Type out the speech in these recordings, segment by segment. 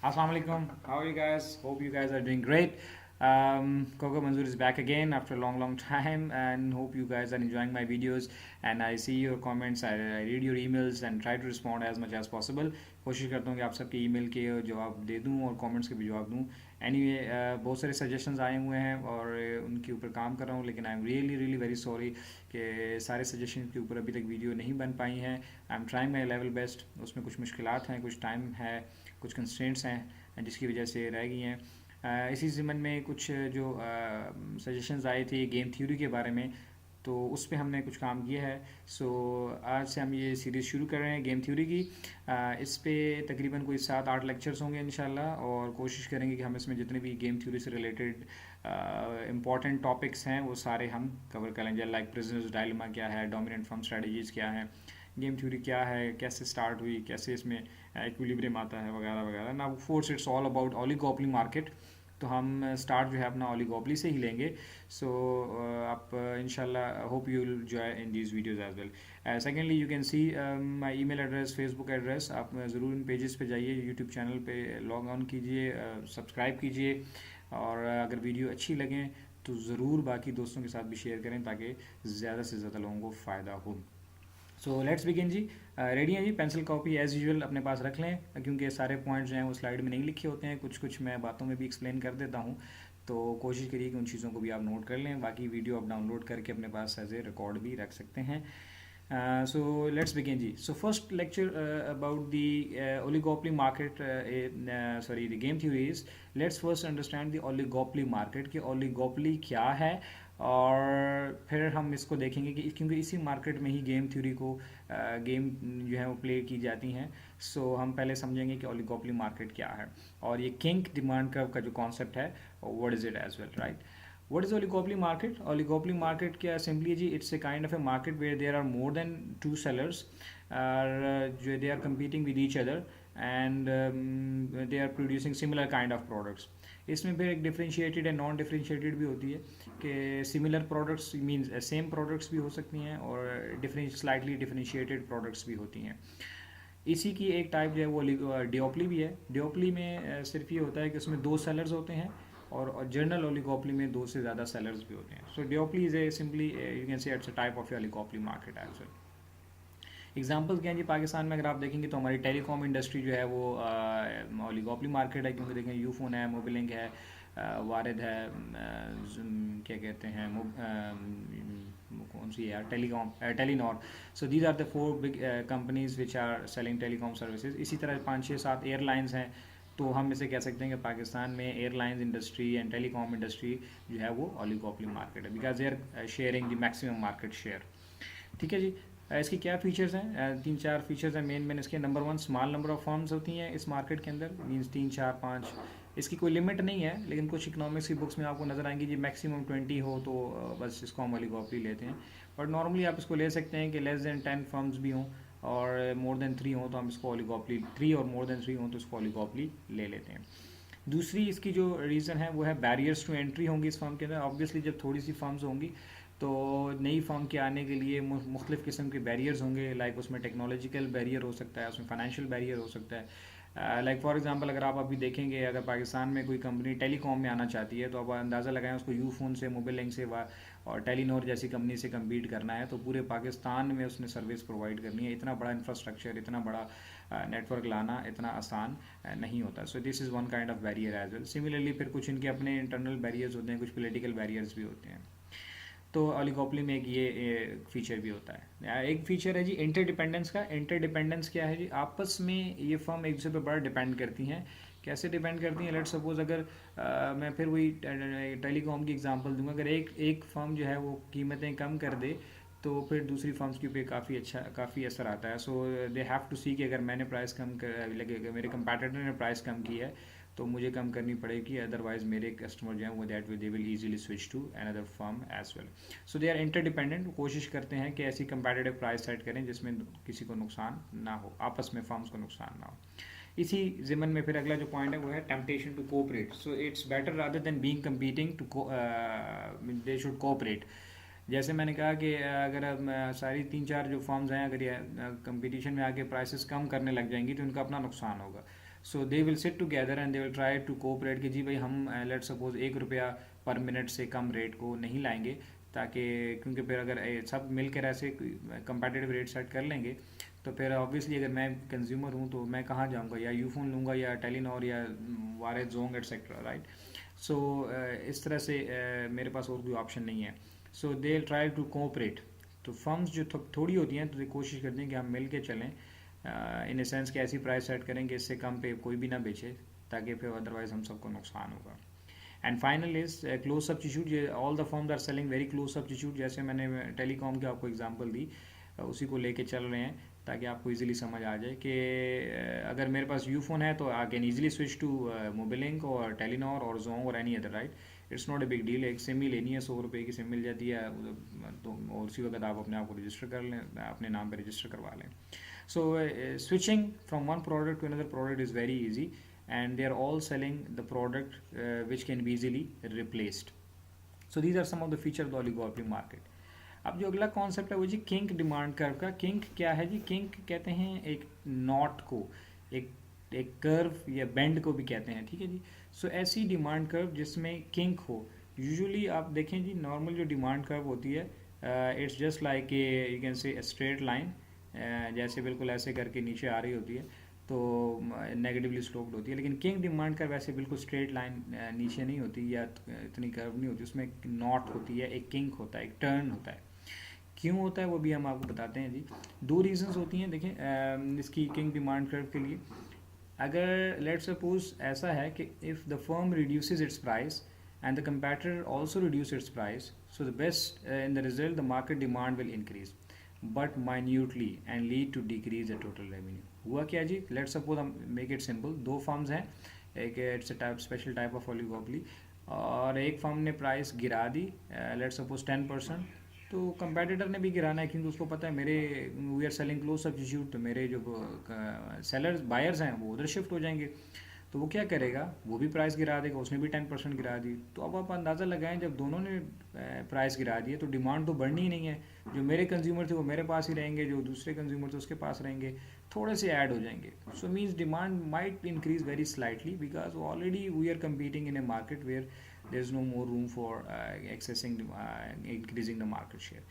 Assalamu alaikum. How are you guys? Hope you guys are doing great. Coco Manzoor is back again after a long time, and hope you guys are enjoying my videos. And I see your comments, I read your emails and try to respond as much as possible. कोशिश करता हूँ कि आप सबके email के जवाब दे दूँ और कमेंट्स के भी जवाब दूँ. Anyway, बहुत सारे सजेशंस आए हुए हैं और उनके ऊपर काम कर रहा हूँ, लेकिन I am really very sorry कि सारे सजेशन के ऊपर अभी तक वीडियो नहीं बन पाई हैं. I am trying my level best. उसमें कुछ मुश्किलात हैं, कुछ टाइम है, कुछ कंस्ट्रेंट्स हैं जिसकी वजह से रह गई हैं. इसी ज़मन में कुछ जो सजेशंस आए थे गेम थ्योरी के बारे में, तो उस पर हमने कुछ काम किया है. आज से हम ये सीरीज़ शुरू कर रहे हैं गेम थ्योरी की. इस पे तकरीबन कोई 7-8 लेक्चर्स होंगे इंशाल्लाह, और कोशिश करेंगे कि हम इसमें जितने भी गेम थ्योरी से रिलेटेड इम्पॉर्टेंट टॉपिक्स हैं वो सारे हम कवर कर लेंगे. लाइक प्रिजनर्स डायलेमा क्या है, डोमिनेंट फर्म स्ट्रेटजीज़ क्या है, गेम थ्योरी क्या है, कैसे स्टार्ट हुई, कैसे इसमें इक्विलिब्रियम आता है, वगैरह वगैरह. ना force it's all about oligopoly market. तो हम स्टार्ट जो है अपना ओलिगोपोली से ही लेंगे. आप इंशाल्लाह hope you will enjoy in these videos as well. Secondly you can see my email address, Facebook address. आप ज़रूर इन पेजेस पे जाइए, यूट्यूब चैनल पे लॉग ऑन कीजिए, सब्सक्राइब कीजिए, और अगर वीडियो अच्छी लगें तो ज़रूर बाकी दोस्तों के साथ भी शेयर करें ताकि ज़्यादा से ज़्यादा लोगों को फ़ायदा हो. सो लेट्स बिगिन जी. रेडी हैं जी? पेंसिल कॉपी एज़ यूजुअल अपने पास रख लें, क्योंकि सारे पॉइंट्स जो हैं वो स्लाइड में नहीं लिखे होते हैं. कुछ मैं बातों में भी एक्सप्लेन कर देता हूँ, तो कोशिश करिए कि उन चीज़ों को भी आप नोट कर लें. बाकी वीडियो आप डाउनलोड करके अपने पास एज ए रिकॉर्ड भी रख सकते हैं. So let's begin ji. So first lecture about the oligopoly market, sorry, the game theory is, let's first understand the oligopoly market कि oligopoly क्या है, और फिर हम इसको देखेंगे कि क्योंकि इसी मार्केट में ही गेम थ्योरी को गेम जो है वो प्ले की जाती हैं. हम पहले समझेंगे कि ओलिगोपोली मार्केट क्या है, और ये किंग डिमांड कर्व का जो कॉन्सेप्ट है, what is it as well, right. What is oligopoly market? Oligopoly market क्या simply जी, it's a kind of a market where there are more than two sellers, they are competing with each other, and they are producing similar kind of products. इसमें फिर एक differentiated and non differentiated भी होती है कि similar products means same products भी हो सकती हैं, और स्लाइटली डिफरेंशिएटेड प्रोडक्ट्स भी होती हैं. इसी की एक टाइप जो है वो डिओपली भी है. डिओपली में सिर्फ ये होता है कि उसमें दो सेलर्स होते हैं, और जनरल ओलिगोपोली में दो से ज़्यादा सेलर्स भी होते हैं. So duopoly is a simply you can say it's a type of oligopoly market as well. Examples क्या हैं जी? पाकिस्तान में अगर आप देखेंगे तो हमारी टेलीकॉम इंडस्ट्री जो है वो ओलिगोपोली मार्केट है, क्योंकि देखें यूफोन है, मोबिलिंक है, वारिद है, क्या कहते हैं, कौन सी है यार, telecom, Telenor. So these are the 4 big companies which are selling telecom services. इसी तरह 5-6-7 एयरलाइंस हैं. तो हम इसे कह सकते हैं कि पाकिस्तान में airlines industry and telecom industry जो है वो ओलिगोपोली मार्केट है, because they are sharing the maximum market share. ठीक है जी. इसके क्या फीचर्स हैं? 3-4 फीचर्स हैं मेन इसके. Number 1, small number of firms होती हैं इस मार्केट के अंदर, मींस 3-4-5. इसकी कोई लिमिट नहीं है, लेकिन कुछ इकोनॉमिक्स की बुक्स में आपको नज़र आएंगी जी मैक्सिमम 20 हो तो बस इसको हम ओलिगोपोली लेते हैं. बट नॉर्मली आप इसको ले सकते हैं कि लेस दैन 10 फर्म्स भी हों, और मोर देन 3 हो तो हम इसको ओलिगोपोली, 3 और मोर देन 3 हो तो इसको ओलिगोपोली ले लेते हैं. दूसरी इसकी जो रीज़न है वो है बैरियर्स टू एंट्री होंगी इस फर्म के अंदर. ऑब्वियसली जब थोड़ी सी फर्म्स होंगी तो नई फर्म के आने के लिए मुख्तलिफ़ किस्म के बैरियर्स होंगे. लाइक उसमें टेक्नोलॉजिकल बैरियर हो सकता है, उसमें फाइनेंशियल बैरियर हो सकता है. लाइक फॉर एग्जांपल अगर आप अभी देखेंगे, अगर पाकिस्तान में कोई कंपनी टेलीकॉम में आना चाहती है तो आप अंदाज़ा लगाएं उसको यूफोन से, मोबिलिंक से और टेलीनॉर जैसी कंपनी से कम्पीट करना है, तो पूरे पाकिस्तान में उसने सर्विस प्रोवाइड करनी है. इतना बड़ा इंफ्रास्ट्रक्चर, इतना बड़ा नेटवर्क लाना इतना आसान नहीं होता. So this is one kind of barrier as well. Similarly फिर कुछ इनके अपने इंटरनल बैरियर्स होते हैं, कुछ पोलिटिकल बैरियर्स भी होते हैं. तो ओलिगोपोली में एक ये फीचर भी होता है. एक फीचर है जी इंटरडिपेंडेंस का. इंटरडिपेंडेंस क्या है जी? आपस में ये फर्म एक दूसरे पर बड़ा डिपेंड करती हैं. कैसे डिपेंड करती हैं? लेट सपोज अगर मैं फिर वही टेलीकॉम की एग्जांपल दूंगा. अगर एक फर्म जो है वो कीमतें कम कर दे तो फिर दूसरी फर्म्स के ऊपर काफ़ी असर आता है. सो दे हैव टू सी कि अगर मैंने प्राइस कम कर लगे, मेरे कंपैटिटर ने प्राइस कम की है तो मुझे कम करनी पड़ेगी, अदरवाइज मेरे कस्टमर जो हैं वो they will easily switch to another firm as well. So they are interdependent. कोशिश करते हैं कि ऐसी कंपैटिटिव प्राइस सेट करें जिसमें किसी को नुकसान ना हो, आपस में फर्म्स को नुकसान ना हो. इसी ज़िमन में फिर अगला जो पॉइंट है वो है temptation to cooperate. So it's better rather than being competing to they should cooperate. जैसे मैंने कहा कि अगर सारी 3-4 जो फर्म्स हैं अगर ये कंपटीशन में आके प्राइसेस कम करने लग जाएंगी तो इनका अपना नुकसान होगा. So they will sit together and they will try to cooperate कि जी भाई हम लेट सपोज 1 रुपया पर मिनट से कम रेट को नहीं लाएंगे, ताकि क्योंकि फिर अगर सब मिलकर ऐसे कंपेटिटिव रेट सेट कर लेंगे तो फिर ऑब्वियसली अगर मैं कंज्यूमर हूँ तो मैं कहाँ जाऊँगा, या यूफोन लूँगा या टेलीनॉर या वारे जोंग एटसेट्रा, राइट। सो इस तरह से मेरे पास और कोई ऑप्शन नहीं है। सो दे ट्राई टू कोऑपरेट। तो फर्म्स जो थोड़ी होती हैं तो कोशिश करती हैं कि हम मिल के चलें, इन ए सेंस कि ऐसी प्राइस सेट करें कि इससे कम पे कोई भी ना बेचे, ताकि फिर अदरवाइज हम सबको नुकसान होगा। And final is close substitute. ये all the firms are selling very close substitute, जैसे मैंने टेलीकॉम की आपको एग्जांपल दी, उसी को लेके चल रहे हैं ताकि आपको इजीली समझ आ जाए कि अगर मेरे पास यू फोन है तो I can easily switch to Mobilink और टेलीनॉर और जोंग और any other, right. It's not a big deal. एक सिम ही लेनी है, 100 रुपये की सिम मिल जाती है, तो और उसी वक्त आप अपने आप को रजिस्टर कर लें, अपने नाम पर रजिस्टर करवा लें। So switching from one product to another product is very easy, and they are all selling the product which can be easily replaced. So these are some of the features of the oligopoly market. अब जो अगला concept है वो जी kink demand curve का। Kink क्या है जी? Kink कहते हैं एक नॉट को, एक एक कर्व या बेंड को भी कहते हैं, ठीक है जी। सो ऐसी डिमांड कर्व जिसमें किंक हो। यूजुअली आप देखें जी, नॉर्मल जो डिमांड कर्व होती है it's just like a you can से स्ट्रेट लाइन, जैसे बिल्कुल ऐसे करके नीचे आ रही होती है तो नेगेटिवली स्लोप्ड होती है। लेकिन किंग डिमांड कर्व वैसे बिल्कुल स्ट्रेट लाइन नीचे नहीं होती या इतनी कर्व नहीं होती, उसमें एक नॉट होती है, एक किंक होता है, एक टर्न होता है। क्यों होता है वो भी हम आपको बताते हैं जी। दो रीजंस होती हैं देखें इसकी किंग डिमांड कर्व के लिए। अगर लेट्स सपोज ऐसा है कि if the firm reduces its price and the competitor also reduce its price, so the best in the result the market demand will increase but minutely and lead to decrease the total revenue. हुआ क्या जी? Let's suppose हम make it simple, दो firms हैं, एक it's type special type of oligopoly, और एक firm ने प्राइस गिरा दी लेट्स सपोज 10%, तो कंपेटिटर ने भी गिराना है क्योंकि उसको पता है मेरे we are selling close substitute, तो मेरे जो सेलर्स बायर्स हैं वो उधर शिफ्ट हो जाएंगे। तो वो क्या करेगा? वो भी प्राइस गिरा देगा, उसने भी 10% गिरा दी। तो अब आप अंदाज़ा लगाएं, जब दोनों ने प्राइस गिरा दिए तो डिमांड तो बढ़नी ही नहीं है। जो मेरे कंज्यूमर थे वो मेरे पास ही रहेंगे, जो दूसरे कंज्यूमर थे उसके पास रहेंगे, थोड़े से ऐड हो जाएंगे। So means demand might increase very slightly because already we are competing in a market where there is no more room for accessing increasing the market share.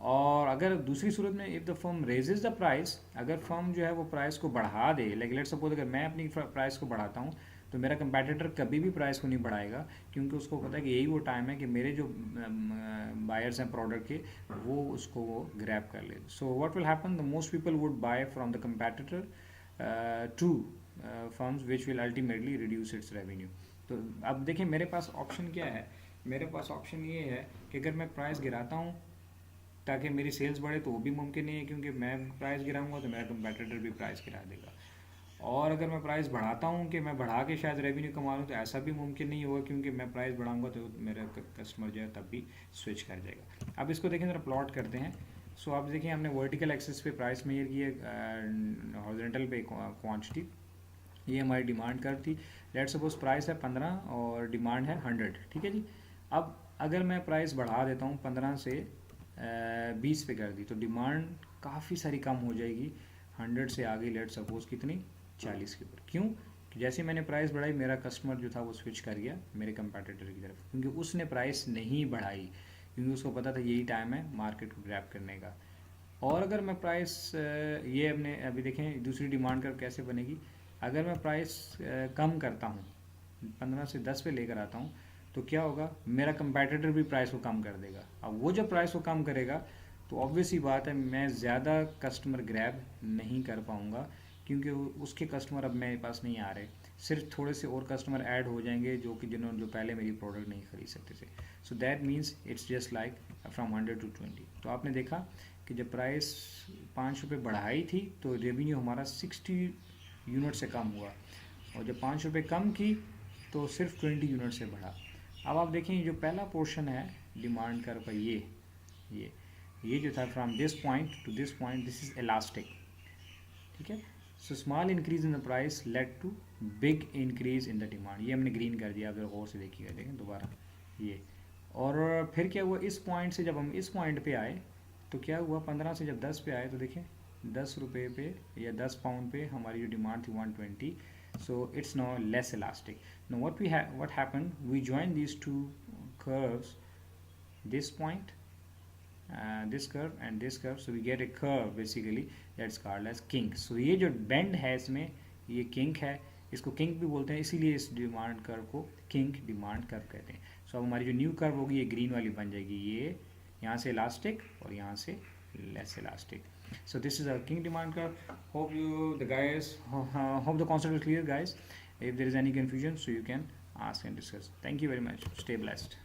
और अगर दूसरी सूरत में if the firm raises the price, अगर firm जो है वो price को बढ़ा दे, लाइक लेट्स सपोज अगर मैं अपनी प्राइस को बढ़ाता हूँ तो मेरा कंपेटिटर कभी भी प्राइस को नहीं बढ़ाएगा, क्योंकि उसको पता है कि यही वो टाइम है कि मेरे जो बायर्स हैं प्रोडक्ट के वो उसको वो ग्रैब कर ले। So what will happen, the most people would buy from the competitor two firms which will ultimately reduce its revenue. तो अब देखिए मेरे पास ऑप्शन क्या है, मेरे पास ऑप्शन ये है कि अगर मैं प्राइस गिराता हूँ ताकि मेरी सेल्स बढ़े तो वो भी मुमकिन नहीं है, क्योंकि मैं प्राइस गिराऊंगा तो मेरा कंपेटिटर भी प्राइस गिरा देगा। और अगर मैं प्राइस बढ़ाता हूँ कि मैं बढ़ा के शायद रेवेन्यू कमा लूँ तो ऐसा भी मुमकिन नहीं होगा, क्योंकि मैं प्राइस बढ़ाऊंगा तो मेरा कस्टमर जो है तब भी स्विच कर जाएगा। अब इसको देखें, ज़रा प्लॉट करते हैं। सो आप देखिए हमने वर्टिकल एक्सिस पे प्राइस मेजर की है, हॉरिजॉन्टल पे क्वांटिटी, ये हमारी डिमांड कर्व थी। लेट सपोज प्राइस है 15 और डिमांड है 100, ठीक है जी। अब अगर मैं प्राइस बढ़ा देता हूँ 15 से 20 पे कर दी तो डिमांड काफ़ी सारी कम हो जाएगी, 100 से आ गई लेट सपोज कितनी, 40 के ऊपर। क्यों? कि जैसे मैंने प्राइस बढ़ाई मेरा कस्टमर जो था वो स्विच कर गया मेरे कंपेटिटर की तरफ, क्योंकि उसने प्राइस नहीं बढ़ाई, क्योंकि उसको पता था यही टाइम है मार्केट को ग्रैब करने का। और अगर मैं प्राइस ये अपने अभी देखें दूसरी डिमांड कर्व कैसे बनेगी। अगर मैं प्राइस कम करता हूँ, 15 से 10 पे लेकर आता हूँ, तो क्या होगा, मेरा कंपेटिटर भी प्राइस को कम कर देगा। अब वो जब प्राइस को कम करेगा तो ऑब्वियस ही बात है मैं ज़्यादा कस्टमर ग्रैब नहीं कर पाऊँगा, क्योंकि उसके कस्टमर अब मेरे पास नहीं आ रहे, सिर्फ थोड़े से और कस्टमर ऐड हो जाएंगे जो पहले मेरी प्रोडक्ट नहीं खरीद सकते थे। So that means it's just like from 100 to 20। तो आपने देखा कि जब प्राइस 5 रुपये बढ़ाई थी तो रेवेन्यू हमारा 60 यूनिट से कम हुआ, और जब 5 रुपये कम की तो सिर्फ 20 यूनिट से बढ़ा। अब आप देखें जो पहला पोर्शन है डिमांड कर्व का, ये जो था from this point to this point, this is elastic, ठीक है। So small increase in the price led to big increase in the demand, ये हमने ग्रीन कर दिया, अगर गौर से देखिएगा, देखें दोबारा ये। और फिर क्या हुआ, इस पॉइंट से जब हम इस पॉइंट पे आए तो क्या हुआ, 15 से जब 10 पे आए तो देखें 10 रुपये पे या 10 पाउंड पे हमारी जो डिमांड थी 120, so it's now less elastic. Now what happened, we join these two curves, this point, this curve and this curve, so we get a curve basically that's called as kink. So ये जो bend है इसमें, ये kink है, इसको kink भी बोलते हैं, इसीलिए इस डिमांड कर्व को kink डिमांड कर्व कहते हैं. सो अब हमारी जो न्यू कर्व होगी ये ग्रीन वाली बन जाएगी, ये यहाँ से इलास्टिक और यहाँ से less elastic. So this is our kink demand curve. Hope the guys, hope the concept is clear, guys. If there is any confusion, so you can ask and discuss. Thank you very much. Stay blessed.